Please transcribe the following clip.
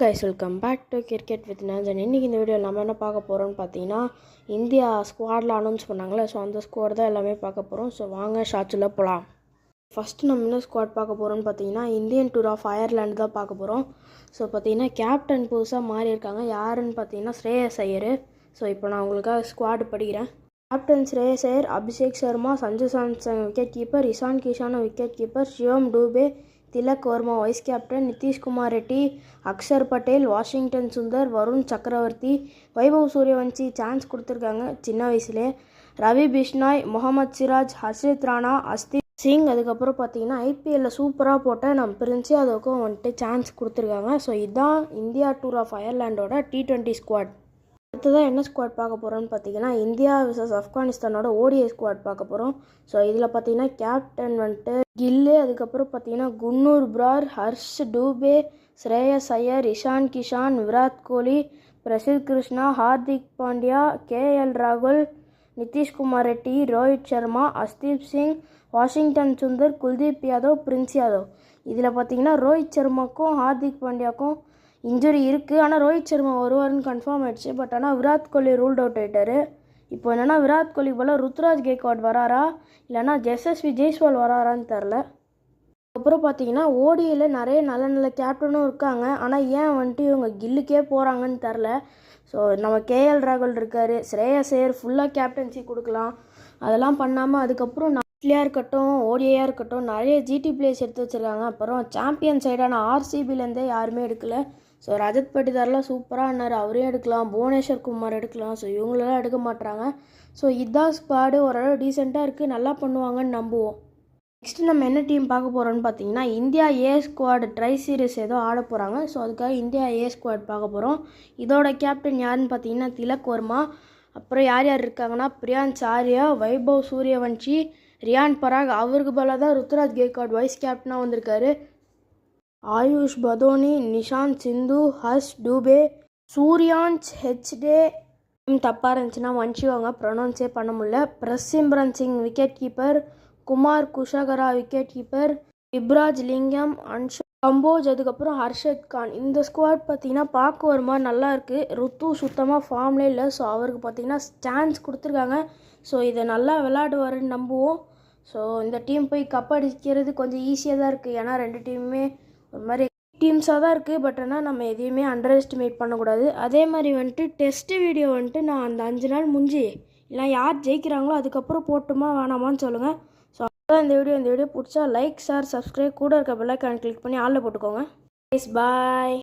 Guys welcome back to cricket with நான்சன். இன்றைக்கி இந்த வீடியோ நம்ம என்ன பார்க்க போகிறோம்னு பார்த்தீங்கன்னா இந்தியா ஸ்குவாடில் அனௌன்ஸ் பண்ணாங்களே, ஸோ அந்த ஸ்குவாட் தான் எல்லாமே பார்க்க போகிறோம். ஸோ வாங்க ஷார்ட்ஸில் போகலாம். ஃபஸ்ட்டு நம்ம என்ன ஸ்குவாட் பார்க்க போகிறோம்னு பார்த்தீங்கன்னா இந்தியன் டூர் ஆஃப் அயர்லாண்டு தான் பார்க்க போகிறோம். ஸோ பார்த்தீங்கன்னா கேப்டன் புதுசாக மாறி இருக்காங்க. யாருன்னு பார்த்தீங்கன்னா ஸ்ரேயஸ் ஐயர். ஸோ இப்போ நான் உங்களுக்காக ஸ்குவாட் படிக்கிறேன். Captain Shreyas Iyer, Abhishek Sharma, Sanju Samson wicket keeper, Ishan Kishan wicket keeper, Shivam Dube, Tilak Varma vice captain, Nitishkumar Reddy, Axar Patel, Washington Sundar, Varun Chakravarthy, Vaibhav Suryavanshi chance கொடுத்துருக்காங்க சின்ன வயசுலே, ரவி பிஷ்னாய், முகமது சிராஜ், ஹர்ஷித் ராணா, அஸ்தீப் சிங். அதுக்கப்புறம் பார்த்தீங்கன்னா ஐபிஎல்லில் சூப்பராக போட்ட நம்ம பிரின்சி அதுக்கும் வந்துட்டு சான்ஸ் கொடுத்துருக்காங்க. ஸோ இதுதான் இந்தியா டூர் ஆஃப் அயர்லாண்டோட T20 ஸ்குவாட். அடுத்ததான் என்ன ஸ்குவாட் பார்க்க போகிறோம்னு பார்த்தீங்கன்னா இந்தியா விசஸ் ஆப்கானிஸ்தானோட ODI ஸ்குவாட் பார்க்க போகிறோம். ஸோ இதில் பார்த்தீங்கன்னா கேப்டன் வந்துட்டு கில்லு, அதுக்கப்புறம் பார்த்தீங்கன்னா குன்னூர் பிரார், ஹர்ஷ் டூபே, ஸ்ரேயஸ் ஐயர், இஷான் கிஷான், விராட் கோலி, பிரசித் கிருஷ்ணா, ஹார்திக் பாண்டியா, KL ராகுல், நிதிஷ்குமார் ரெட்டி, ரோஹித் சர்மா, அஸ்தீப் சிங், வாஷிங்டன் சுந்தர், குல்தீப் யாதவ், பிரின்ஸ் யாதவ். இதில் பார்த்தீங்கன்னா ரோஹித் சர்மாக்கும் ஹார்திக் பாண்டியாவுக்கும் இன்ஜுரி இருக்குது. ஆனால் ரோஹித் சர்மா வருவார்னு கன்ஃபார்ம் ஆயிடுச்சு. பட் ஆனால் விராட் கோலி ரூல்ட் அவுட் ஆகிட்டார். இப்போ என்னென்னா விராட் கோலி போல் ருத்ராஜ் கேக்வாட் வராரா இல்லைனா ஜெஸ்எஸ்வி ஜெய்ஸ்வால் வராரான்னு தெரில. அப்புறம் பார்த்தீங்கன்னா ODIயில் நிறைய நல்ல நல்ல கேப்டனும் இருக்காங்க. ஆனால் ஏன் வந்துட்டு இவங்க கில்லுக்கே போகிறாங்கன்னு தெரில. ஸோ நம்ம KL ராகுல் இருக்கார், ஸ்ரேயஸ் ஐயர் ஃபுல்லாக கேப்டன்சி கொடுக்கலாம். அதெல்லாம் பண்ணாமல் அதுக்கப்புறம் நாட்டிலையாக இருக்கட்டும் ODIயாக இருக்கட்டும் நிறைய GT பிளேயர்ஸ் எடுத்து வச்சுருக்காங்க. அப்புறம் சாம்பியன் சைடான RCBலேருந்தே யாருமே எடுக்கலை. ஸோ ரஜத் பட்டிதார்லாம் சூப்பராக ஆனார், அவரையும் எடுக்கலாம். புவனேஸ்வர் குமார் எடுக்கலாம். ஸோ இவங்களெல்லாம் எடுக்க மாட்டாங்க. ஸோ இதான் ஸ்குவாடு ஓரளவு டீசெண்டாக இருக்குது, நல்லா பண்ணுவாங்கன்னு நம்புவோம். நெக்ஸ்ட்டு நம்ம என்ன டீம் பார்க்க போகிறோம்னு பார்த்தீங்கன்னா India A squad try series ஏதோ ஆட போகிறாங்க. ஸோ அதுக்காக இந்தியா A ஸ்குவாட் பார்க்க போகிறோம். இதோட கேப்டன் யாருன்னு பார்த்தீங்கன்னா திலக் வர்மா. அப்புறம் யார் யார் இருக்காங்கன்னா பிரியான்ஸ் ஆர்யா, வைபவ் சூரியவன்சி, ரியான் பராக். அவருக்கு பதிலாக தான் ருத்ராஜ் கேக்வாட் வைஸ் கேப்டனாக வந்திருக்காரு. ஆயுஷ் பதோனி, நிஷாந்த் சிந்து, ஹர்ஷ் டூபே, சூர்யான்ச் ஹெச்டே. தப்பாக இருந்துச்சுன்னா மன்னிச்சுவாங்க, ப்ரொனவுன்ஸே பண்ண முடியல. Prabhsimran Singh wicket keeper, Kumar Kushagra wicket keeper, Ibraj Lingam, Anshul Kamboj, அதுக்கப்புறம் ஹர்ஷத் கான். இந்த ஸ்குவாட் பார்த்தீங்கன்னா பார்க்க ஒரு மாதிரி நல்லா இருக்குது. ருத்து சுத்தமாக ஃபார்ம்லே இல்லை. ஸோ அவருக்கு பார்த்தீங்கன்னா சான்ஸ் கொடுத்துருக்காங்க. ஸோ இதை நல்லா விளையாடுவாருன்னு நம்புவோம். ஸோ இந்த டீம் போய் கப் அடிக்கிறது கொஞ்சம் ஈஸியாக தான் இருக்குது. ஏன்னா ரெண்டு டீமுமே ஒரு மாதிரி டீம்ஸாக தான் இருக்குது. பட் ஆனால் நம்ம எதையுமே அண்டர் எஸ்டிமேட் பண்ணக்கூடாது. அதே மாதிரி வந்துட்டு டெஸ்ட்டு வீடியோ வந்துட்டு நான் அந்த 5 நாள் முடிஞ்சு இல்லை யார் ஜெயிக்கிறாங்களோ அதுக்கப்புறம் போட்டுமா வேணாமான்னு சொல்லுங்கள். ஸோ அதான் இந்த வீடியோ பிடிச்சா லைக், ஷேர், சப்ஸ்கிரைப், கூட இருக்க பெல் ஐகான் கிளிக் பண்ணி ஆளில் போட்டுக்கோங்க. பாய்.